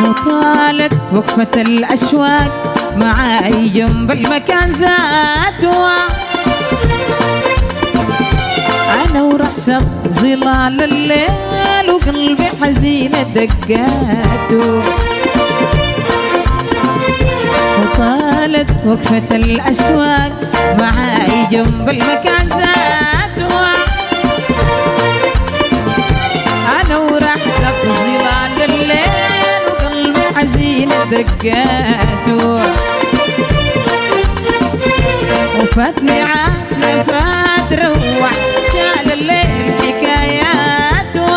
وطالت وقفة الأشواق معاي جنب المكان ذاته، أنا ورحشة ظلال الليل وقلبي حزينة دقاته. وطالت وقفة الأشواق معاي جنب المكان ذاته، أنا ورحشة ظلال الليل وقلبي حزينة دقاته. وفاتني عقله فات روح شال الليل حكاياته.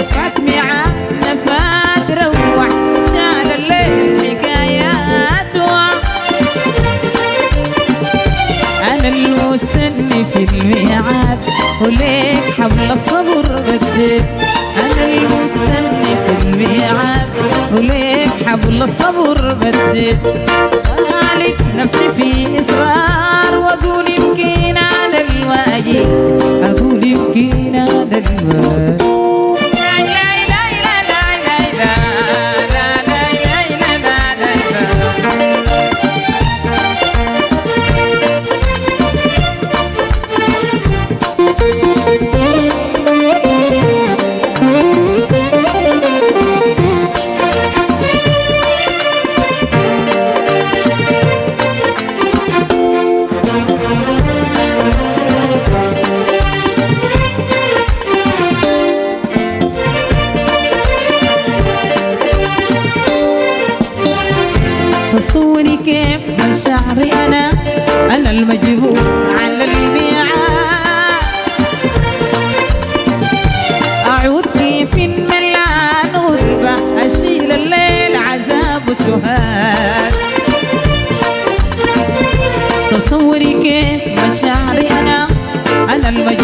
وفاتني عقله فات روح شال الليل حكاياته. أنا المستني في الميعاد وليك حبل الصبر بديت. أنا المستني في الميعاد وليك حبل الصبر بديت. قالت نفسي في إصرار وأقول يمكن أنا الواجي، أقول يمكن أنا الواجي. تصوري كيف مشاعري أنا المجبور على الميعاد. أعود كيف ملان غربة أشيل الليل عذاب وسهاد. تصوري كيف مشاعري أنا المجبور